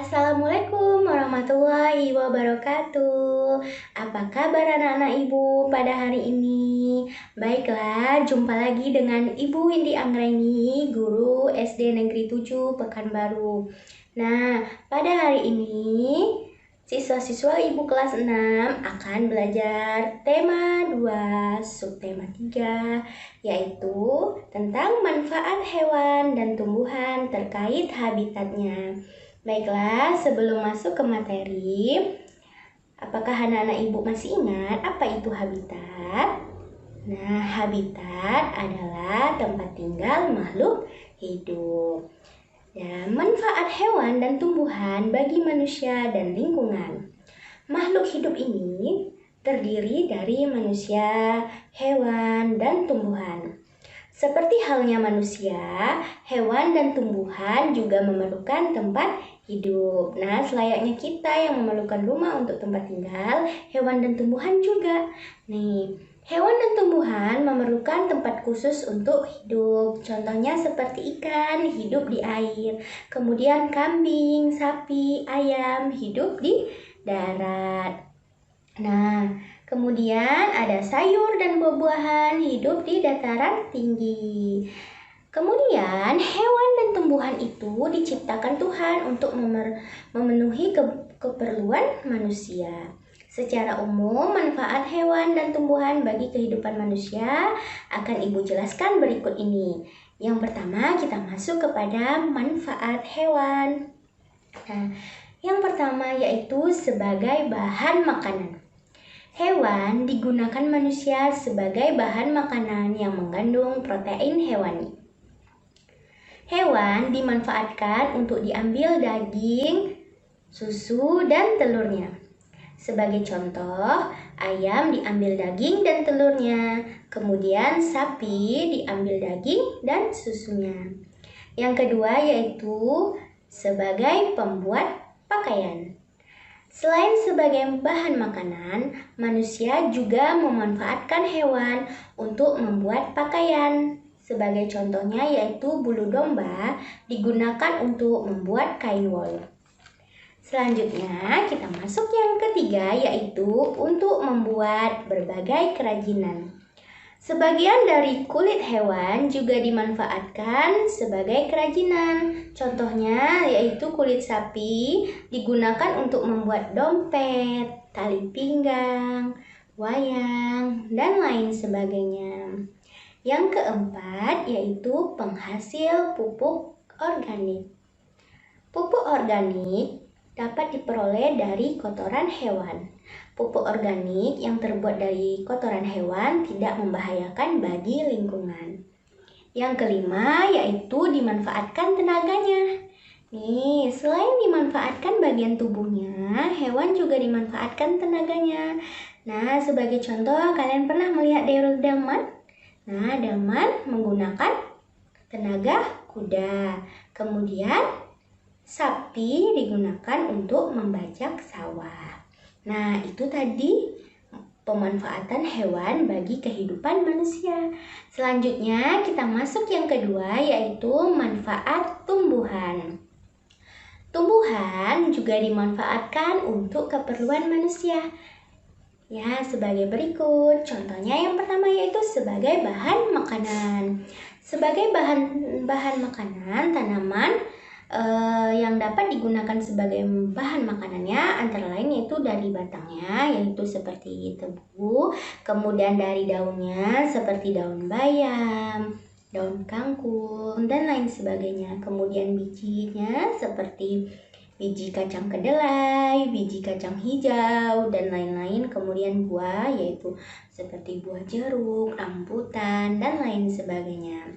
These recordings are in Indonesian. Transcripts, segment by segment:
Assalamualaikum warahmatullahi wabarakatuh. Apa kabar anak-anak ibu pada hari ini? Baiklah, jumpa lagi dengan Ibu Windy Anggraini, guru SD Negeri 7 Pekanbaru. Nah, pada hari ini siswa-siswa ibu kelas 6 akan belajar tema 2, subtema 3, yaitu tentang manfaat hewan dan tumbuhan terkait habitatnya. Baiklah, sebelum masuk ke materi, apakah anak-anak ibu masih ingat apa itu habitat? Nah, habitat adalah tempat tinggal makhluk hidup. Ya, manfaat hewan dan tumbuhan bagi manusia dan lingkungan. Makhluk hidup ini terdiri dari manusia, hewan, dan tumbuhan. Seperti halnya manusia, hewan dan tumbuhan juga memerlukan tempat hidup. Nah, selayaknya kita yang memerlukan rumah untuk tempat tinggal, hewan dan tumbuhan juga. Nih, hewan dan tumbuhan memerlukan tempat khusus untuk hidup. Contohnya seperti ikan hidup di air. Kemudian kambing, sapi, ayam hidup di darat. Nah, kemudian ada sayur dan buah-buahan hidup di dataran tinggi. Kemudian hewan dan tumbuhan itu diciptakan Tuhan untuk memenuhi keperluan manusia. Secara umum, manfaat hewan dan tumbuhan bagi kehidupan manusia akan Ibu jelaskan berikut ini. Yang pertama, kita masuk kepada manfaat hewan. Nah, yang pertama yaitu sebagai bahan makanan. Hewan digunakan manusia sebagai bahan makanan yang mengandung protein hewani. Hewan dimanfaatkan untuk diambil daging, susu, dan telurnya. Sebagai contoh, ayam diambil daging dan telurnya, kemudian sapi diambil daging dan susunya. Yang kedua yaitu sebagai pembuat pakaian. Selain sebagai bahan makanan, manusia juga memanfaatkan hewan untuk membuat pakaian. Sebagai contohnya yaitu bulu domba digunakan untuk membuat kain wol. Selanjutnya kita masuk yang ketiga yaitu untuk membuat berbagai kerajinan. Sebagian dari kulit hewan juga dimanfaatkan sebagai kerajinan. Contohnya yaitu kulit sapi digunakan untuk membuat dompet, tali pinggang, wayang, dan lain sebagainya. Yang keempat yaitu penghasil pupuk organik. Pupuk organik dapat diperoleh dari kotoran hewan. Pupuk organik yang terbuat dari kotoran hewan tidak membahayakan bagi lingkungan. Yang kelima yaitu dimanfaatkan tenaganya. Nih, selain dimanfaatkan bagian tubuhnya, hewan juga dimanfaatkan tenaganya. Nah, sebagai contoh, kalian pernah melihat delman? Nah, delman menggunakan tenaga kuda. Kemudian, sapi digunakan untuk membajak sawah. Nah, itu tadi pemanfaatan hewan bagi kehidupan manusia. Selanjutnya kita masuk yang kedua yaitu manfaat tumbuhan. Tumbuhan juga dimanfaatkan untuk keperluan manusia. Ya, sebagai berikut. Contohnya yang pertama yaitu sebagai bahan makanan. Sebagai bahan makanan, tanaman yang dapat digunakan sebagai bahan makanannya antara lain yaitu dari batangnya yaitu seperti tebu, kemudian dari daunnya seperti daun bayam, daun kangkung, dan lain sebagainya. Kemudian bijinya seperti biji kacang kedelai, biji kacang hijau, dan lain-lain. Kemudian buah yaitu seperti buah jeruk, rambutan, dan lain sebagainya.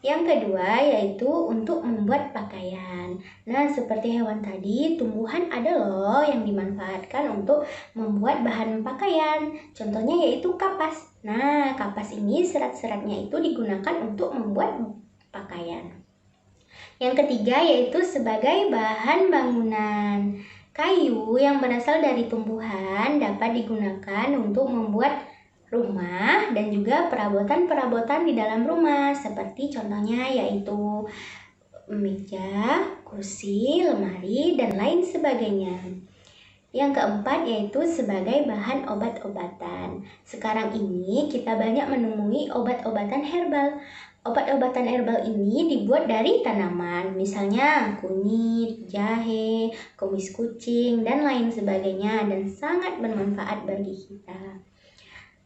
Yang kedua yaitu untuk membuat pakaian. Nah, seperti hewan tadi, tumbuhan ada loh yang dimanfaatkan untuk membuat bahan pakaian. Contohnya yaitu kapas. Nah, kapas ini serat-seratnya itu digunakan untuk membuat pakaian. Yang ketiga yaitu sebagai bahan bangunan. Kayu yang berasal dari tumbuhan dapat digunakan untuk membuat rumah dan juga perabotan-perabotan di dalam rumah. Seperti contohnya yaitu meja, kursi, lemari, dan lain sebagainya. Yang keempat yaitu sebagai bahan obat-obatan. Sekarang ini kita banyak menemui obat-obatan herbal. Obat-obatan herbal ini dibuat dari tanaman, misalnya kunyit, jahe, kumis kucing, dan lain sebagainya, dan sangat bermanfaat bagi kita.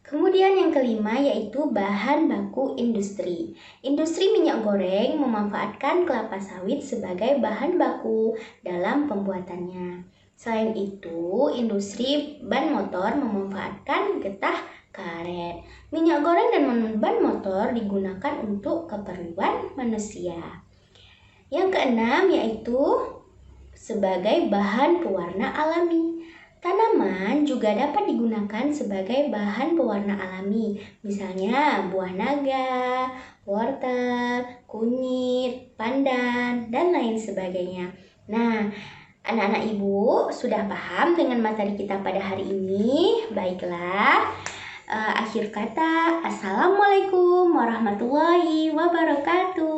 Kemudian yang kelima yaitu bahan baku industri. Industri minyak goreng memanfaatkan kelapa sawit sebagai bahan baku dalam pembuatannya. Selain itu, industri ban motor memanfaatkan getah karet. Minyak goreng dan ban motor digunakan untuk keperluan manusia. Yang keenam yaitu sebagai bahan pewarna alami. Tanaman juga dapat digunakan sebagai bahan pewarna alami, misalnya buah naga, wortel, kunyit, pandan, dan lain sebagainya. Nah, anak-anak ibu sudah paham dengan materi kita pada hari ini? Baiklah, akhir kata, Assalamualaikum warahmatullahi wabarakatuh.